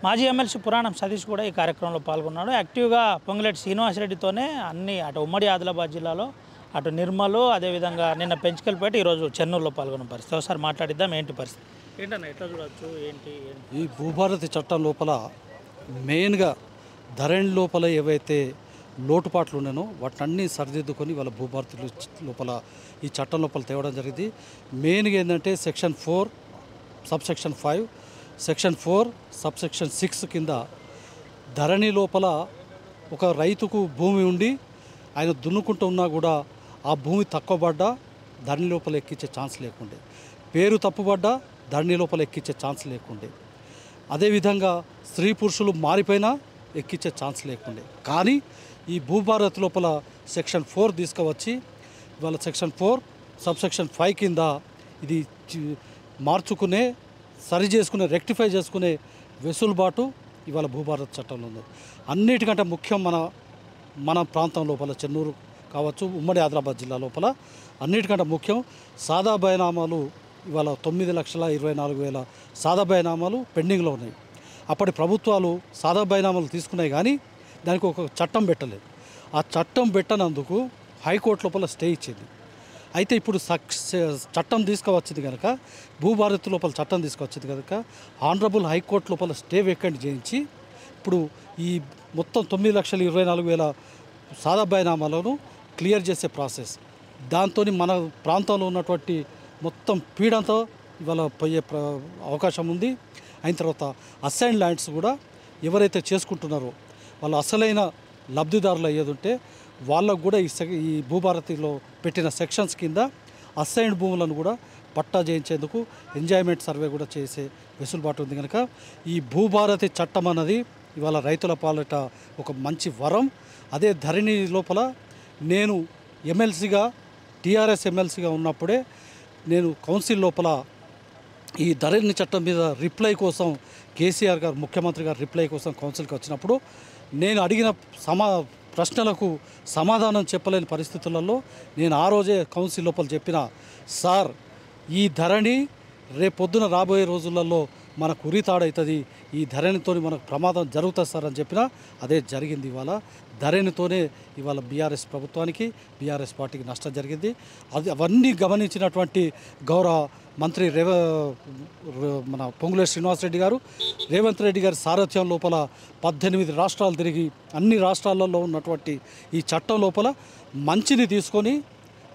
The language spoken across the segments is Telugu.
మాజీ ఎమ్మెల్సీ పురాణం సతీష్ కూడా ఈ కార్యక్రమంలో పాల్గొన్నాడు. యాక్టివ్గా పొంగులేటి శ్రీనివాసరెడ్డితోనే అన్ని అటు ఉమ్మడి ఆదిలాబాద్ జిల్లాలో అటు నిర్మలు అదేవిధంగా నిన్న పెంచుకెళ్ళిపోయి ఈరోజు చెన్నూరులో పాల్గొన్న పరిస్థితి. ఒకసారి మాట్లాడిద్దాం ఏంటి పరిస్థితి ఏంటన్నా ఎట్లా చూడవచ్చు ఏంటి. ఈ భూభారతి చట్టం లోపల మెయిన్గా ధరణి లోపల ఏవైతే లోటుపాట్లు ఉన్నాయో వాటిని సరిదిద్దుకొని వాళ్ళ భూభారతి లోపల ఈ చట్టం లోపల తేవడం జరిగింది. మెయిన్గా ఏంటంటే సెక్షన్ 4 సబ్సెక్షన్ 5 సెక్షన్ 4 సబ్సెక్షన్ 6 కింద ధరణి లోపల ఒక రైతుకు భూమి ఉండి ఆయన దున్నుకుంటూ ఉన్నా కూడా ఆ భూమి తక్కువ పడ్డా ధరణి లోపల ఎక్కించే ఛాన్స్ లేకుండే, పేరు తప్పుపడ్డా ధరణి లోపల ఎక్కించే ఛాన్స్ లేకుండే, అదేవిధంగా స్త్రీ పురుషులు మారిపోయినా ఎక్కించే ఛాన్స్ లేకుండే. కానీ ఈ భూభారతి లోపల సెక్షన్ 4 తీసుకువచ్చి ఇవాళ సెక్షన్ 4 సబ్సెక్షన్ 5 కింద ఇది మార్చుకునే సరి చేసుకునే రెక్టిఫై చేసుకునే వెసులుబాటు ఇవాళ భూభారతి చట్టంలో ఉంది. అన్నిటికంటే ముఖ్యం మన ప్రాంతం లోపల చెన్నూరు కావచ్చు ఉమ్మడి ఆదిలాబాద్ జిల్లా లోపల అన్నిటికంటే ముఖ్యం సాదా బైనామాలు ఇవాళ 9,24,000 సాదా బైనామాలు పెండింగ్లో ఉన్నాయి. అప్పటి ప్రభుత్వాలు సాదా బైనామాలు తీసుకున్నాయి కానీ దానికి ఒక చట్టం పెట్టలేదు. ఆ చట్టం పెట్టనందుకు హైకోర్టు లోపల స్టే ఇచ్చింది. అయితే ఇప్పుడు చట్టం తీసుకువచ్చింది కనుక భూభారతి లోపల చట్టం తీసుకువచ్చింది కనుక ఆనరబుల్ హైకోర్టు లోపల స్టే వేకెంట్ చేయించి ఇప్పుడు ఈ మొత్తం 9,24,000 సాదా బైనామాలను క్లియర్ చేసే ప్రాసెస్, దాంతో మన ప్రాంతంలో ఉన్నటువంటి మొత్తం పీడంతో ఇవాళ పోయే అవకాశం ఉంది. అయిన తర్వాత అసైన్ ల్యాండ్స్ కూడా ఎవరైతే చేసుకుంటున్నారో వాళ్ళ అసలైన లబ్ధిదారులు అయ్యేదుంటే వాళ్ళకు కూడా ఈ భూభారతిలో పెట్టిన సెక్షన్స్ కింద అసైన్డ్ భూములను కూడా పట్టా చేయించేందుకు ఎంజాయ్మెంట్ సర్వే కూడా చేసే వెసులుబాటు ఉంది. కనుక ఈ భూభారతి చట్టం అన్నది ఇవాళ రైతుల పాలిట ఒక మంచి వరం. అదే ధరణి లోపల నేను ఎమ్మెల్సీగా టీఆర్ఎస్ ఎమ్మెల్సీగా ఉన్నప్పుడే నేను కౌన్సిల్ లోపల ఈ ధరణి చట్టం మీద రిప్లై కోసం కేసీఆర్ గారు ముఖ్యమంత్రి గారు రిప్లై కోసం కౌన్సిల్కి వచ్చినప్పుడు నేను అడిగిన ప్రశ్నలకు సమాధానం చెప్పలేని పరిస్థితులలో నేను ఆ రోజే కౌన్సిల్ లోపల చెప్పిన, సార్ ఈ ధరణి రేపొద్దున రాబోయే రోజులలో మనకు ఉరితాడవుతుంది, ఈ ధరణితోని మనకు ప్రమాదం జరుగుతుంది సార్ అని చెప్పినా అదే జరిగింది. ఇవాళ ధరణితోనే ఇవాళ బీఆర్ఎస్ ప్రభుత్వానికి బీఆర్ఎస్ పార్టీకి నష్టం జరిగింది. అవన్నీ గమనించినటువంటి గౌరవ మంత్రి మన పొంగులేటి శ్రీనివాసరెడ్డి గారు రేవంత్ రెడ్డి గారి సారథ్యం లోపల 18 రాష్ట్రాలు తిరిగి అన్ని రాష్ట్రాలలో ఉన్నటువంటి ఈ చట్టం లోపల మంచిని తీసుకొని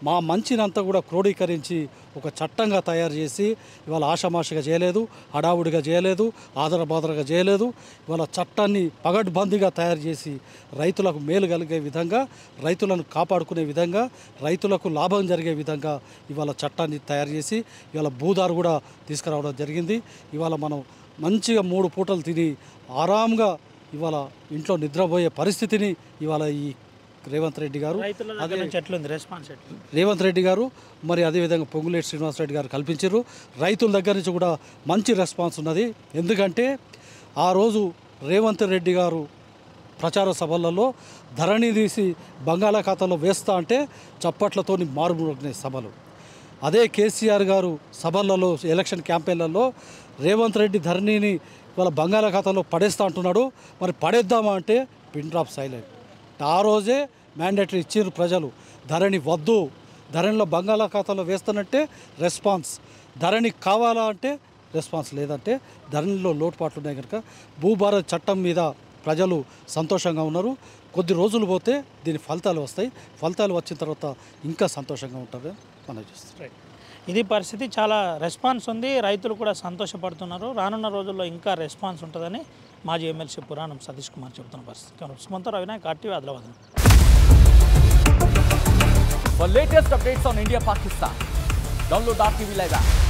మా మంచినంతా కూడా క్రోడీకరించి ఒక చట్టంగా తయారు చేసి ఇవాళ ఆషామాషిగా చేయలేదు, హడావుడిగా చేయలేదు, ఆదరబాదరగా చేయలేదు. ఇవాళ చట్టాన్ని పగడ్బందీగా తయారు చేసి రైతులకు మేలు కలిగే విధంగా, రైతులను కాపాడుకునే విధంగా, రైతులకు లాభం జరిగే విధంగా ఇవాళ చట్టాన్ని తయారు చేసి ఇవాళ భూదారు కూడా తీసుకురావడం జరిగింది. ఇవాళ మనం మంచిగా 3 పూటలు తిని ఆరాంగా ఇవాళ ఇంట్లో నిద్రపోయే పరిస్థితిని ఇవాళ ఈ రేవంత్ రెడ్డి గారు రేవంత్ రెడ్డి గారు మరి అదేవిధంగా పొంగులేటి శ్రీనివాసరెడ్డి గారు కల్పించారు. రైతుల దగ్గర నుంచి కూడా మంచి రెస్పాన్స్ ఉన్నది. ఎందుకంటే ఆ రోజు రేవంత్ రెడ్డి గారు ప్రచార సభలలో ధరణి తీసి బంగాళాఖాతంలో వేస్తా అంటే చప్పట్లతో మారుమోగిన సభలు. అదే కేసీఆర్ గారు సభలలో ఎలక్షన్ క్యాంపెయిన్లలో రేవంత్ రెడ్డి ధరణిని వాళ్ళ బంగాళాఖాతంలో పడేస్తా అంటున్నాడు, మరి పడేద్దామా అంటే పిన్ డ్రాప్ సైలెంట్. ఆ రోజే మ్యాండేటరీ ఇచ్చారు ప్రజలు, ధరణి వద్దు, ధరణిలో బంగాళాఖాతంలో వేస్తానంటే రెస్పాన్స్, ధరణి కావాలా అంటే రెస్పాన్స్, లేదంటే ధరణిలో లోటుపాట్లు ఉన్నాయి. కనుక భూభారతి చట్టం మీద ప్రజలు సంతోషంగా ఉన్నారు. కొద్ది రోజులు పోతే దీని ఫలితాలు వస్తాయి, ఫలితాలు వచ్చిన తర్వాత ఇంకా సంతోషంగా ఉంటారు మనం చూస్తాం. ఇది పరిస్థితి, చాలా రెస్పాన్స్ ఉంది, రైతులు కూడా సంతోషపడుతున్నారు. రానున్న రోజుల్లో ఇంకా రెస్పాన్స్ ఉంటుందని మాజీ ఎమ్మెల్సీ పురాణం సతీష్ కుమార్ చెబుతున్న పరిస్థితి. Sumanth Ravinayak, RTV Adilabad. For latest updates on India Pakistan, download RTV Live app.